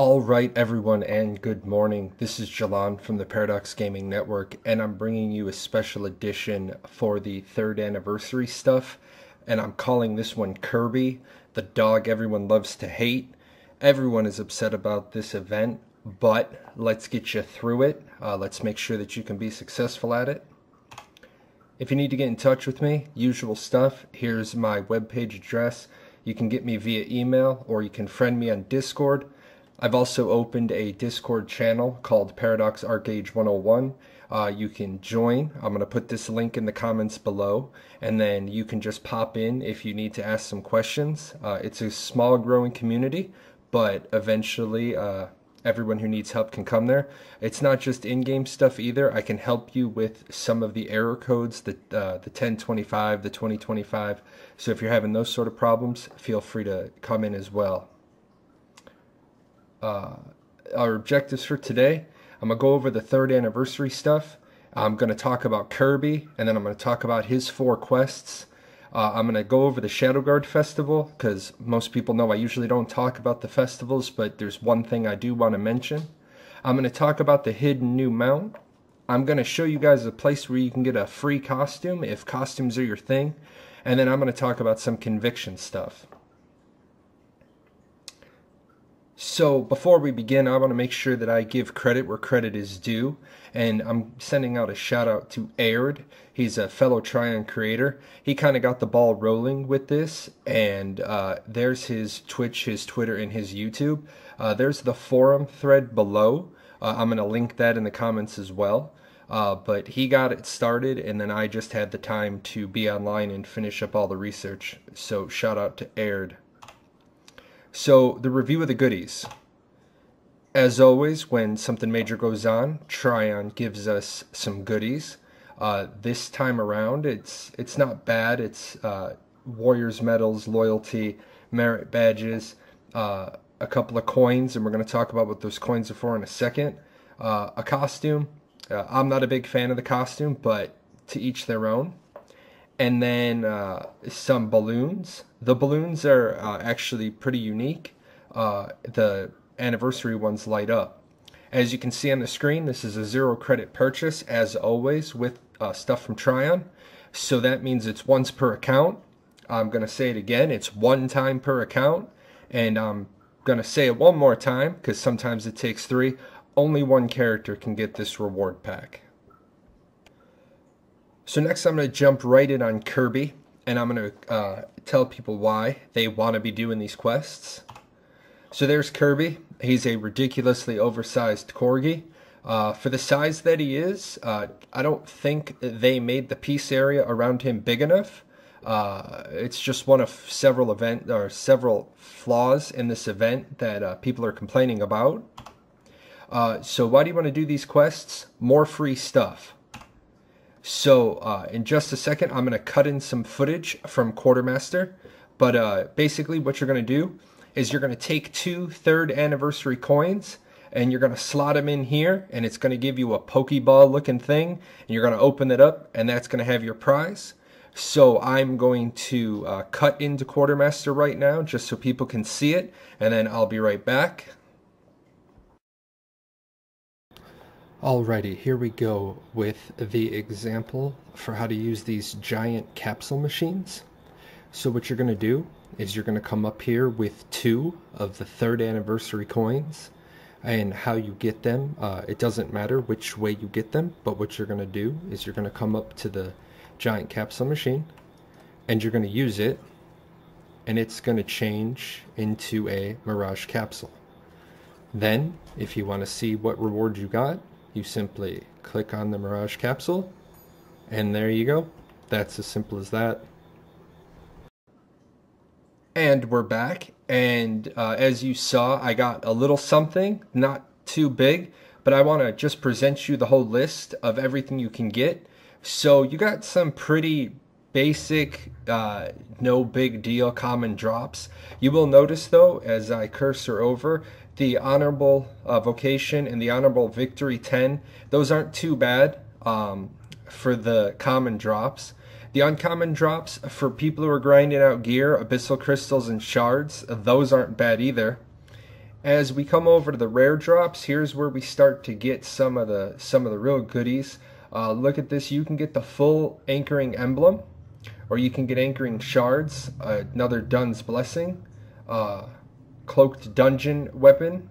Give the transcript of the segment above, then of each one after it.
Alright everyone, and good morning. This is Jalan from the Paradox Gaming Network, and I'm bringing you a special edition for the 3rd anniversary stuff, and I'm calling this one Kirby, the dog everyone loves to hate. Everyone is upset about this event, but let's get you through it. Let's make sure that you can be successful at it. If you need to get in touch with me, usual stuff, here's my webpage address. You can get me via email, or you can friend me on Discord. I've also opened a Discord channel called Paradox Archeage 101. You can join. I'm going to put this link in the comments below, and then you can just pop in if you need to ask some questions. It's a small growing community, but eventually everyone who needs help can come there. It's not just in-game stuff either. I can help you with some of the error codes, the 1025, the 2025. So if you're having those sort of problems, feel free to come in as well. Our objectives for today, I'm going to go over the 3rd anniversary stuff. I'm going to talk about Kirby, and then I'm going to talk about his 4 quests. I'm going to go over the Shadow Guard Festival, because most people know I usually don't talk about the festivals, but there's one thing I do want to mention. I'm going to talk about the hidden new mount. I'm going to show you guys a place where you can get a free costume, if costumes are your thing. And then I'm going to talk about some conviction stuff. So before we begin, I want to make sure that I give credit where credit is due, and I'm sending out a shout out to Aird. He's a fellow Tryon creator. He kind of got the ball rolling with this, and there's his Twitch, his Twitter, and his YouTube. There's the forum thread below. I'm going to link that in the comments as well. But he got it started, and then I just had the time to be online and finish up all the research. So shout out to Aird. So, the review of the goodies. As always, when something major goes on, Tryon gives us some goodies. This time around, it's not bad. It's Warriors medals, loyalty, merit badges, a couple of coins, and we're going to talk about what those coins are for in a second. A costume. I'm not a big fan of the costume, but to each their own. And then some balloons. The balloons are actually pretty unique. The anniversary ones light up. As you can see on the screen, this is a 0 credit purchase, as always, with stuff from Tryon. So that means it's once per account. I'm going to say it again. It's 1 time per account. And I'm going to say it one more time, because sometimes it takes 3. Only 1 character can get this reward pack. So next I'm going to jump right in on Kirby, and I'm going to tell people why they want to be doing these quests. So there's Kirby. He's a ridiculously oversized Corgi. For the size that he is, I don't think they made the piece area around him big enough. It's just one of several flaws in this event that people are complaining about. So why do you want to do these quests? More free stuff. So, in just a second, I'm going to cut in some footage from Quartermaster, but basically what you're going to do is you're going to take 2 3rd anniversary coins, and you're going to slot them in here, and it's going to give you a Pokeball looking thing, and you're going to open it up, and that's going to have your prize. So I'm going to cut into Quartermaster right now, just so people can see it, and then I'll be right back. Alrighty, here we go with the example for how to use these giant capsule machines. So what you're going to do is you're going to come up here with 2 of the 3rd anniversary coins, and how you get them, it doesn't matter which way you get them, but what you're going to do is you're going to come up to the giant capsule machine, and you're going to use it, and it's going to change into a Mirage capsule. Then, if you want to see what reward you got, you simply click on the Mirage capsule, and there you go. That's as simple as that. And we're back, and as you saw, I got a little something, not too big, but I want to just present you the whole list of everything you can get. So you got some pretty basic, no big deal common drops. You will notice though, as I cursor over, the Honorable Vocation and the Honorable Victory 10, those aren't too bad for the common drops. The uncommon drops, for people who are grinding out gear, Abyssal Crystals and Shards, those aren't bad either. As we come over to the rare drops, here's where we start to get some of the real goodies. Look at this. You can get the full anchoring emblem, or you can get anchoring shards, another Dun's Blessing, cloaked dungeon weapon,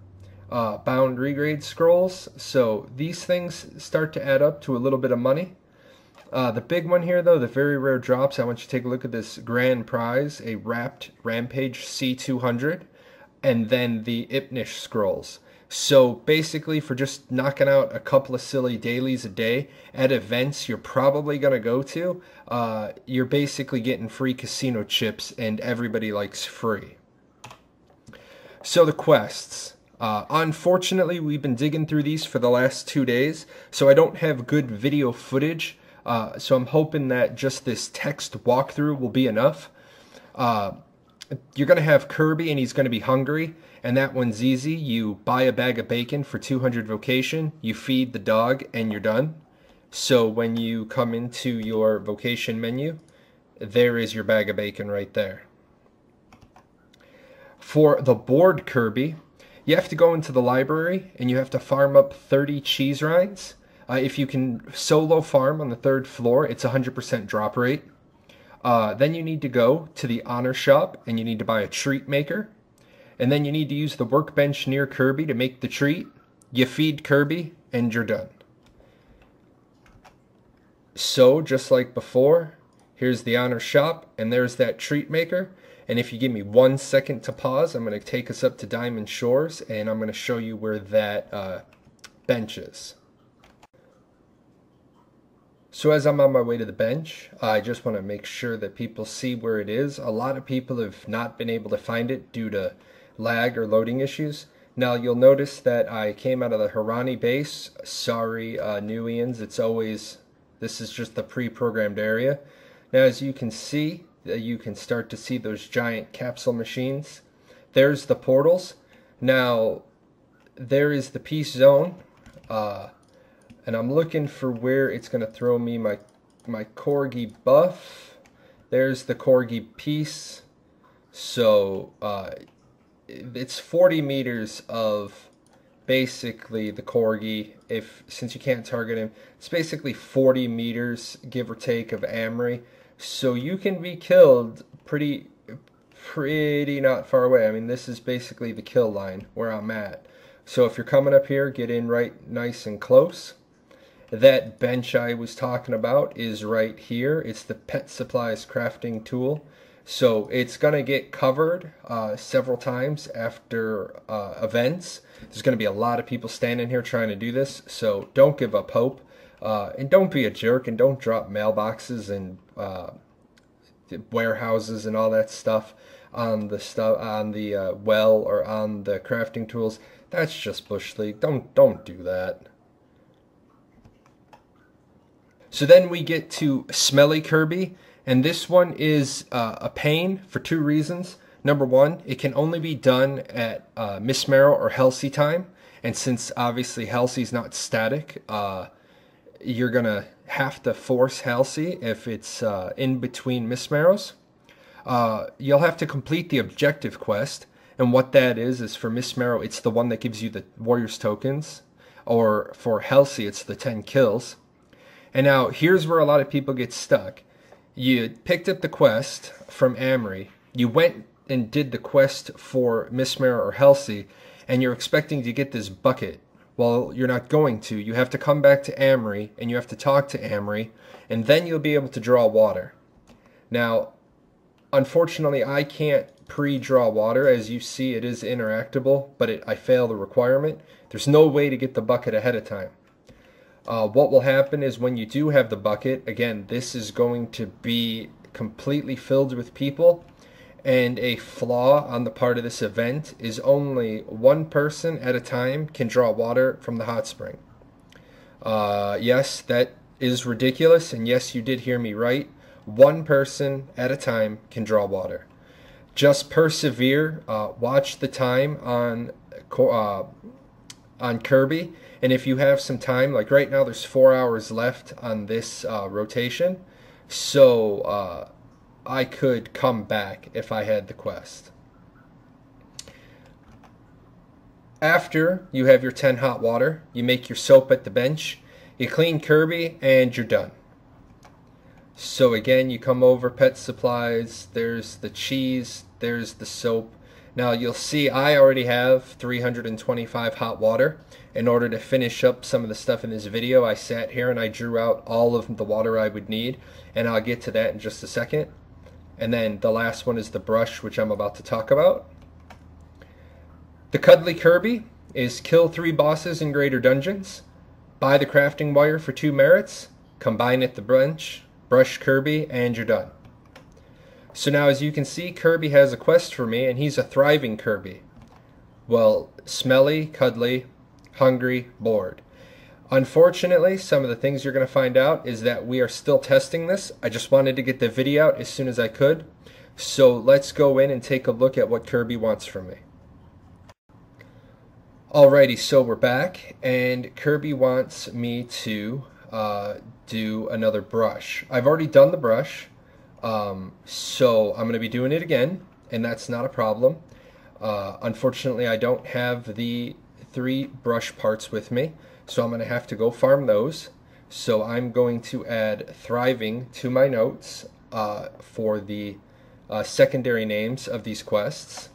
bound regrade scrolls. So these things start to add up to a little bit of money. The big one here, though, the very rare drops, I want you to take a look at this grand prize, a wrapped Rampage C200, and then the Ipnish scrolls. So basically, for just knocking out a couple of silly dailies a day at events you're probably going to go to, you're basically getting free casino chips, and everybody likes free. So the quests. Unfortunately, we've been digging through these for the last 2 days, so I don't have good video footage. So I'm hoping that just this text walkthrough will be enough. You're going to have Kirby, and he's going to be hungry, and that one's easy. You buy a bag of bacon for 200 vocation, you feed the dog, and you're done. So when you come into your vocation menu, there is your bag of bacon right there. For the bored Kirby, you have to go into the library, and you have to farm up 30 cheese rinds. If you can solo farm on the 3rd floor, it's 100% drop rate. Then you need to go to the honor shop, and you need to buy a treat maker. And then you need to use the workbench near Kirby to make the treat. You feed Kirby, and you're done. So, just like before, here's the honor shop, and there's that treat maker. And if you give me 1 second to pause, I'm going to take us up to Diamond Shores, and I'm going to show you where that bench is. So as I'm on my way to the bench, I just want to make sure that people see where it is. A lot of people have not been able to find it due to lag or loading issues. Now you'll notice that I came out of the Harani base. Sorry, Newians, this is just the pre-programmed area. Now as you can see, you can start to see those giant capsule machines. There's the portals. Now there is the peace zone. And I'm looking for where it's going to throw me my Corgi buff. There's the Corgi piece. So it's 40 meters of basically the Corgi. Since you can't target him, it's basically 40 meters, give or take, of Amory. So you can be killed pretty not far away. I mean, this is basically the kill line where I'm at. So if you're coming up here, get in right nice and close. That bench I was talking about is right here. It's the Pet Supplies crafting tool. So it's going to get covered several times after events. There's going to be a lot of people standing here trying to do this. So don't give up hope. And don't be a jerk, and don't drop mailboxes and warehouses and all that stuff on the well or on the crafting tools. That's just Bush League. Don't do that. So then we get to Smelly Kirby, and this one is a pain for 2 reasons. Number one, it can only be done at Miss Marrow or Halsey time, and since obviously Halsey's not static, you're gonna have to force Halsey if it's in between Miss Marrows. You'll have to complete the objective quest, and what that is for Miss Marrow, it's the one that gives you the Warriors tokens, or for Halsey, it's the 10 kills. And now, here's where a lot of people get stuck. You picked up the quest from Amory, you went and did the quest for Miss Marrow or Halsey, and you're expecting to get this bucket. Well, you're not going to. You have to come back to Amory, and you have to talk to Amory, and then you'll be able to draw water. Now, unfortunately, I can't pre-draw water. As you see, it is interactable, but I fail the requirement. There's no way to get the bucket ahead of time. What will happen is when you do have the bucket, again, this is going to be completely filled with people, and a flaw on the part of this event is only 1 person at a time can draw water from the hot spring. Yes, that is ridiculous, and yes, you did hear me right. 1 person at a time can draw water. Just persevere. Watch the time on Kirby, and if you have some time, like right now there's 4 hours left on this rotation, so I could come back if I had the quest. After you have your 10 hot water, you make your soap at the bench, you clean Kirby, and you're done. So again, you come over pet supplies, there's the cheese, there's the soap. Now you'll see I already have 325 hot water. In order to finish up some of the stuff in this video, I sat here and I drew out all of the water I would need, and I'll get to that in just a second. And then the last one is the brush, which I'm about to talk about. The Cuddly Kirby is kill 3 bosses in greater dungeons, buy the crafting wire for 2 merits, combine at the bench, brush Kirby, and you're done. So now as you can see, Kirby has a quest for me, and he's a thriving Kirby. Well, smelly, cuddly, hungry, bored. Unfortunately, some of the things you're going to find out is that we are still testing this. I just wanted to get the video out as soon as I could. So let's go in and take a look at what Kirby wants from me. Alrighty, so we're back, and Kirby wants me to do another brush. I've already done the brush, so I'm going to be doing it again, and that's not a problem. Unfortunately, I don't have the 3 brush parts with me, so I'm going to have to go farm those. So I'm going to add thriving to my notes for the secondary names of these quests.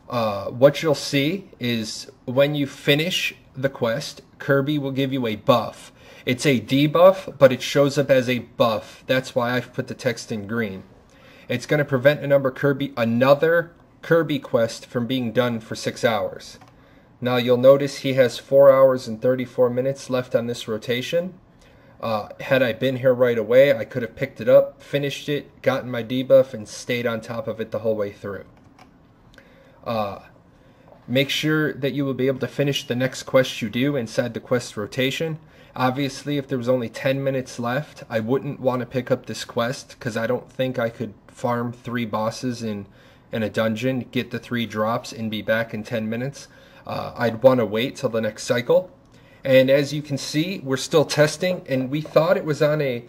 What you'll see is when you finish the quest, Kirby will give you a buff. It's a debuff, but it shows up as a buff. That's why I've put the text in green. It's going to prevent another Kirby quest from being done for 6 hours. Now you'll notice he has 4 hours and 34 minutes left on this rotation. Had I been here right away, I could have picked it up, finished it, gotten my debuff, and stayed on top of it the whole way through. Make sure that you will be able to finish the next quest you do inside the quest rotation. Obviously, if there was only 10 minutes left, I wouldn't want to pick up this quest because I don't think I could farm 3 bosses in a dungeon, get the 3 drops, and be back in 10 minutes. I'd want to wait till the next cycle. And as you can see, we're still testing, and we thought it was on a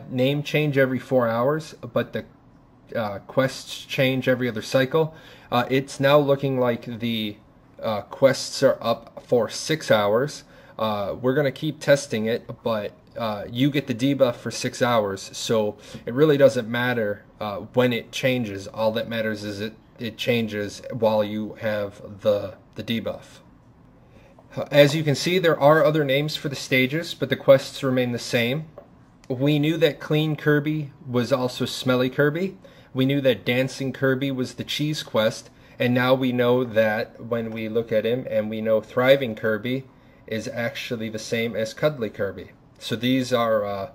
name change every 4 hours, but the quests change every other cycle. It's now looking like the quests are up for 6 hours. We're going to keep testing it, but you get the debuff for 6 hours, so it really doesn't matter when it changes. All that matters is it changes while you have the debuff. As you can see, there are other names for the stages, but the quests remain the same. We knew that Clean Kirby was also Smelly Kirby. We knew that Dancing Kirby was the cheese quest, and now we know that when we look at him, and we know Thriving Kirby is actually the same as Cuddly Kirby. So these are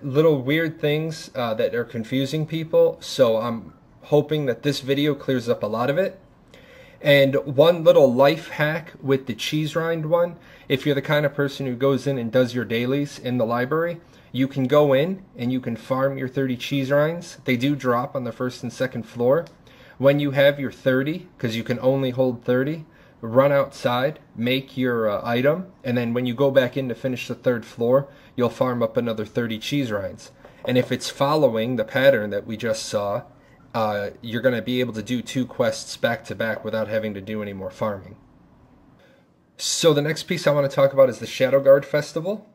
little weird things that are confusing people, so I'm hoping that this video clears up a lot of it. And one little life hack with the cheese rind one, if you're the kind of person who goes in and does your dailies in the library, you can go in and you can farm your 30 cheese rinds. They do drop on the 1st and 2nd floor. When you have your 30, because you can only hold 30, run outside, make your item, and then when you go back in to finish the 3rd floor, you'll farm up another 30 cheese rinds. And if it's following the pattern that we just saw, you're going to be able to do 2 quests back to back without having to do any more farming. So the next piece I want to talk about is the Shadow Guard Festival.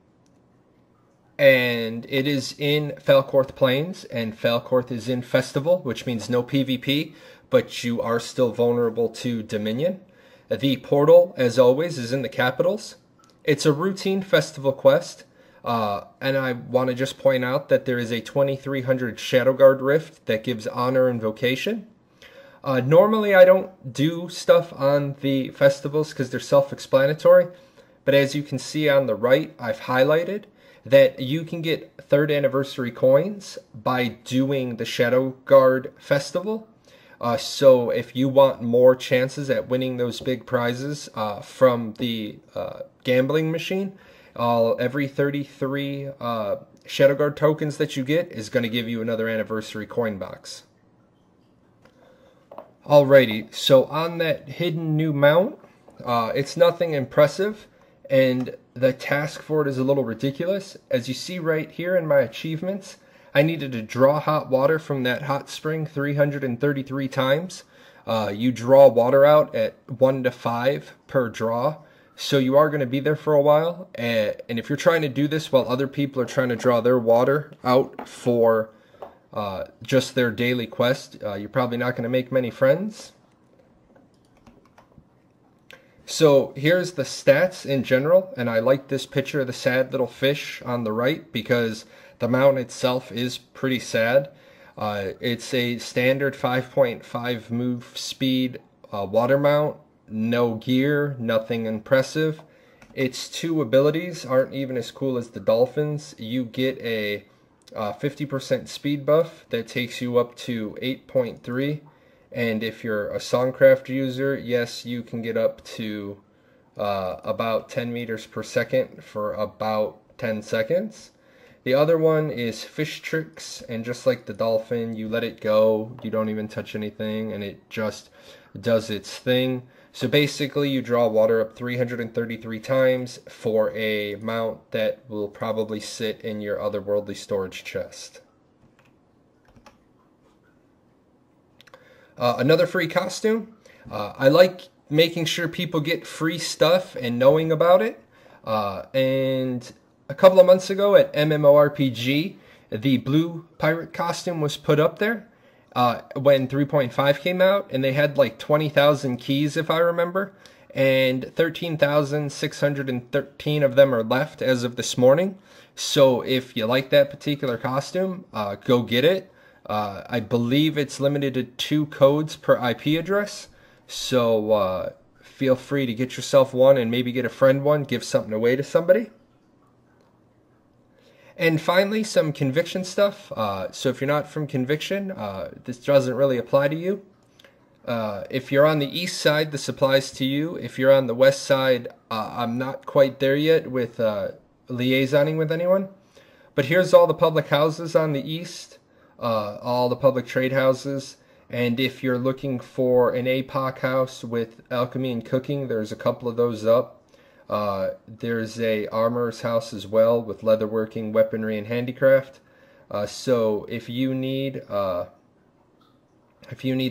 And it is in Falcorth Plains, and Falcorth is in Festival, which means no PvP, but you are still vulnerable to Dominion. The portal, as always, is in the capitals. It's a routine festival quest, and I want to just point out that there is a 2300 Shadow Guard rift that gives honor and vocation. Normally I don't do stuff on the festivals because they're self-explanatory, but as you can see on the right, I've highlighted that you can get 3rd anniversary coins by doing the Shadow Guard Festival. So if you want more chances at winning those big prizes from the gambling machine, every 33 Shadow Guard tokens that you get is going to give you another anniversary coin box. Alrighty, so on that hidden new mount, it's nothing impressive, and the task for it is a little ridiculous. As you see right here in my achievements, I needed to draw hot water from that hot spring 333 times. You draw water out at 1 to 5 per draw. So you are going to be there for a while. And if you're trying to do this while other people are trying to draw their water out for just their daily quest, you're probably not going to make many friends. So here's the stats in general, and I like this picture of the sad little fish on the right because the mount itself is pretty sad. It's a standard 5.5 move speed water mount, no gear, nothing impressive. Its 2 abilities aren't even as cool as the dolphins. You get a 50% speed buff that takes you up to 8.3. And if you're a Songcraft user, yes, you can get up to about 10 meters per second for about 10 seconds. The other one is Fish Tricks, and just like the dolphin, you let it go, you don't even touch anything, and it just does its thing. So basically, you draw water up 333 times for a mount that will probably sit in your otherworldly storage chest. Another free costume. I like making sure people get free stuff and knowing about it. And a couple of months ago at MMORPG, the blue pirate costume was put up there when 3.5 came out, and they had like 20,000 keys if I remember, and 13,613 of them are left as of this morning. So if you like that particular costume, go get it. I believe it's limited to 2 codes per IP address, so feel free to get yourself one and maybe get a friend one, give something away to somebody. And finally, some Conviction stuff. So if you're not from Conviction, this doesn't really apply to you. If you're on the east side, this applies to you. If you're on the west side, I'm not quite there yet with liaisoning with anyone. But here's all the public houses on the east. All the public trade houses, and if you're looking for an APOC house with alchemy and cooking, there's a couple of those up. There's a armorer's house as well with leatherworking, weaponry, and handicraft. So if you need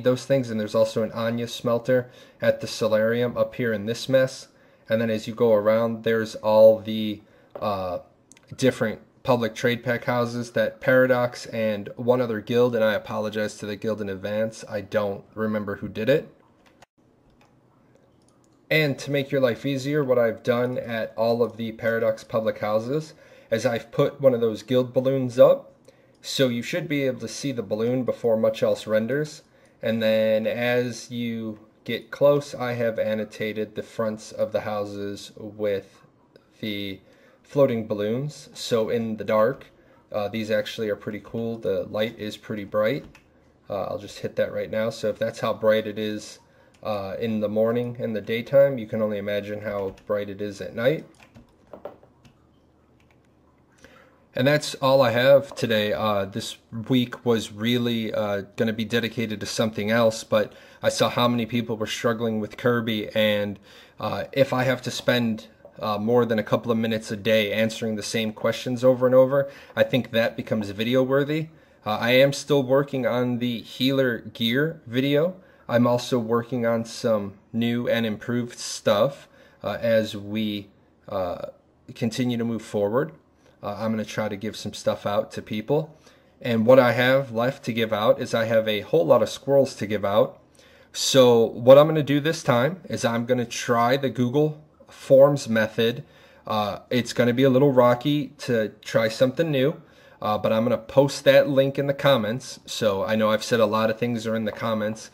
those things, and there's also an Anya smelter at the solarium up here in this mess. And then as you go around, there's all the different public trade pack houses that Paradox and one other guild, and I apologize to the guild in advance, I don't remember who did it. And to make your life easier, what I've done at all of the Paradox public houses is I've put one of those guild balloons up, so you should be able to see the balloon before much else renders. And then as you get close, I have annotated the fronts of the houses with the floating balloons. So in the dark, these actually are pretty cool. The light is pretty bright. I'll just hit that right now. So if that's how bright it is in the morning and the daytime, you can only imagine how bright it is at night. And that's all I have today. This week was really going to be dedicated to something else, but I saw how many people were struggling with Kirby, and if I have to spend more than a couple of minutes a day answering the same questions over and over, I think that becomes video worthy. I am still working on the healer gear video. I'm also working on some new and improved stuff as we continue to move forward. I'm going to try to give some stuff out to people. And what I have left to give out is I have a whole lot of squirrels to give out. So what I'm going to do this time is I'm going to try the Google Forms method. It's going to be a little rocky to try something new, but I'm going to post that link in the comments. So I know I've said a lot of things are in the comments.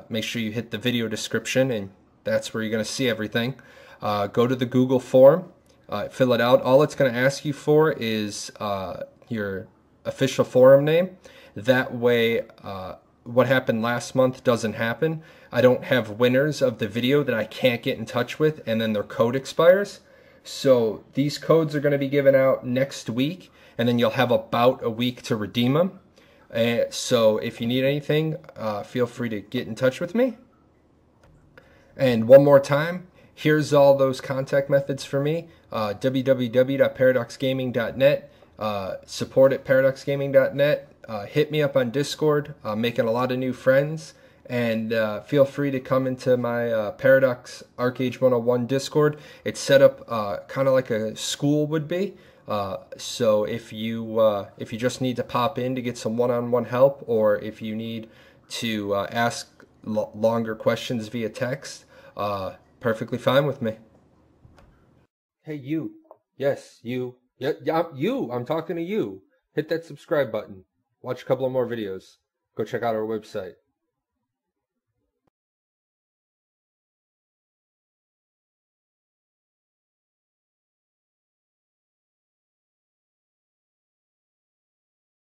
Make sure you hit the video description, and that's where you're going to see everything. Go to the Google form, fill it out. All it's going to ask you for is your official forum name. That way, what happened last month doesn't happen. I don't have winners of the video that I can't get in touch with, and then their code expires. So these codes are going to be given out next week, and then you'll have about a week to redeem them. So if you need anything, feel free to get in touch with me. And one more time, here's all those contact methods for me. www.paradoxgaming.net, support at paradoxgaming.net. Hit me up on Discord. I'm making a lot of new friends, And feel free to come into my Paradox Archeage 101 Discord. It's set up kind of like a school would be. So if you just need to pop in to get some one-on-one help, or if you need to ask longer questions via text, perfectly fine with me. Hey, you. Yes, you. Yeah, you. I'm talking to you. Hit that subscribe button. Watch a couple of more videos. Go check out our website.